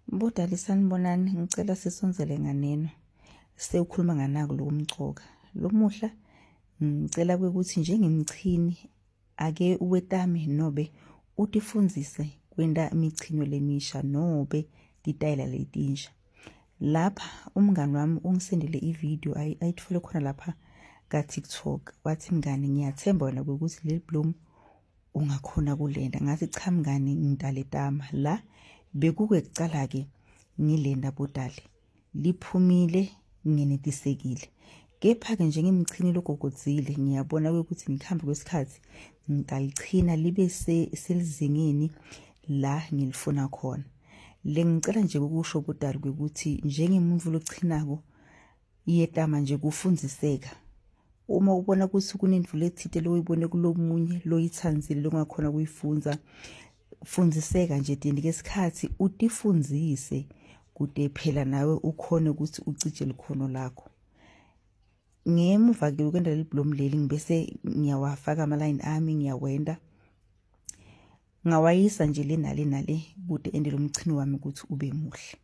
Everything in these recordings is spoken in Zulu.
Bodali sanibonani, ngicela sisonzele nganeno. Sewukhuluma nganaku lo mcoka. Lo muhla ngicela ukuthi njengemchini ake uwetame nobe utifundzise kwenta imichinyo lemisha nobe titayela letinsha. Lapha umngani wami ungisendele ivideo ayitfole khona lapha ka-TikTok. Wathi mngani, ngiyathemba wena ukuthi leli bloom ungakhona kulenda. Ngathi cha mngani, ngitaletama la bekuke kucala ke ngilenda Bodali. Liphumile ngenetisekile. Kepha ke njengemchini logogodzile ngiyabona ukuthi ngikhambe kwesikhathi ngitalichina libe selizingeni la ngilifuna khona. Ngicela nje ukusho Bodali ukuthi njengemuntu lochinako iyetama nje kufundziseka. Uma ubona ukuthi kunendlu lethite loyibone kulomunye loyitsandzile longakhona kuyifunza, fundziseka nje dinike isikhathi utifundzise kude phela nawe ukhone ukuthi ucije likhono lakho. Ngemuva ke ukwenda leli bloom leli ngibese ngiyawafaka ama-line ami, ngiyawenda ngawayisa nje le nale kude ende lo mchini wami ukuthi ube muhle.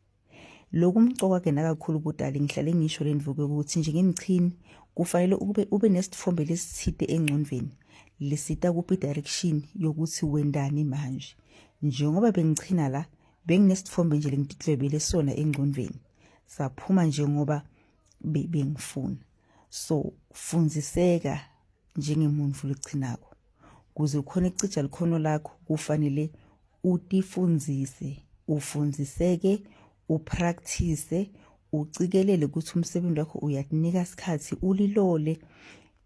Lokhu mcoka ke nakakhulu Bodali, ngihlale ngisho le ndvuke ukuthi njengemchini kufanele ube nesitfombe lesithite engcondvweni lesita kuphi direction yokuthi wendani manje. Njengoba bengichina la benginesitfombe nje lengitidvebele sona engcondvweni saphuma njengoba bengifuna. So fundziseka njengemuntu lochinako kuze ukhone ukucija likhono lakho. Kufanele utifundzise, ufundziseke, upractice, ucikelele ukuthi umsebenzi wakho uyatinika isikhathi ulilole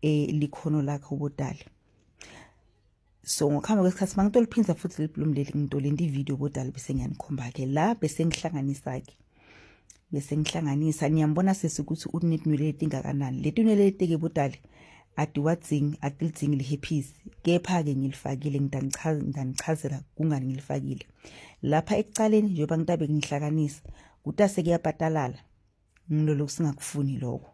likhono lakho Bodali. So ngokuhamba kwesikhathi mangitoliphinza futhi leli bloom leli ngitolenda ivideo Bodali bese ngiyanikhomba ke la bese ngihlanganisa ke. Bese ngihlanganisa niyambona sesikuthi unetinwele letingakanani. Letinwele letike Bodali adiwadzingi atilidzingi lihephisi. Kepha ke ngilifakile ngitanichazela kungani ngilifakile. Lapha ekucaleni njengoba ngitabe ngihlanganisa kutase kuyapatalala. Ngilolo singakufuni lokho.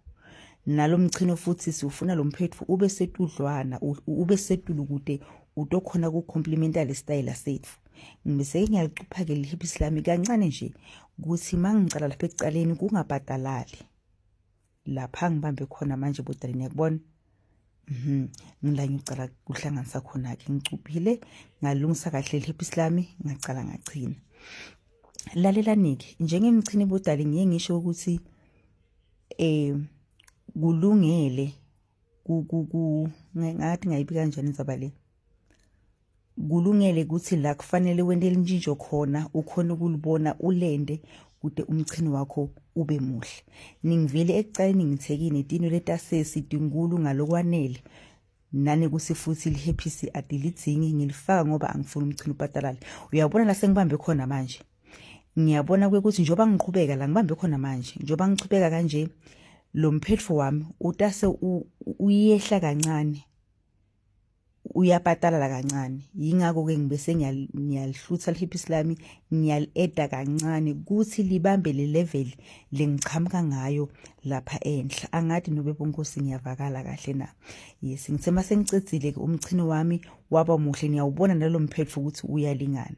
Nalo mchino futhi siufuna lo mphetfu ube setudlwana, ube setulu kude utokhona kucomplementa le style sethu. Ngibese ngiyaliqupha ke lihephisi lami kancane nje ukuthi mangicala lapha ekucaleni kungapatalali. Lapha ngibambe khona manje Bodali ngiyakubona. Ngila ngicala kuhlanganisa khona ke ngicuphile ngalungisa kahle lihephisi lami ngacala ngachina. Lalelani-ke njengemchini Bodali ngiye ngisho ukuthi kulungele ngathi ngayibi kanjani indzaba le. Kulungele ukuthi la kufanele wende linjinjo khona ukhona ukulibona ulende kude umchini wakho ube muhle. Ningivele ekucaleni ngithekini itino letasesi tinkulu ngalokwanele nane kusi futhi lihephisi adilidzingi ngilifaka ngoba angifuni umchini upatalale. Uyabona la sengibambe khona manje. Ngiyabona ukuthi njoba ngiqhubeka la ngibambe khona manje, njoba ngichubeka kanje lo mphetfo wami utase uyehla kancane, uyapatalala kancane. Yingakho ke ngibese ngiyalihlutha lihephisi lami ngiyali-eda kancane kuthi libambe le level lengichamuka ngayo lapha enhla. Angathi nobe bonkosi ngiyavakala kahle na. Yes, ngithema sengicedzile ke umchini wami waba muhle. Niyawubona nalo mphetfo ukuthi uyalingana.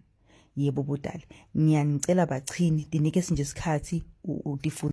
Yebo Bodali, ngiyanicela bachini dinike nje isikhathi utifuna.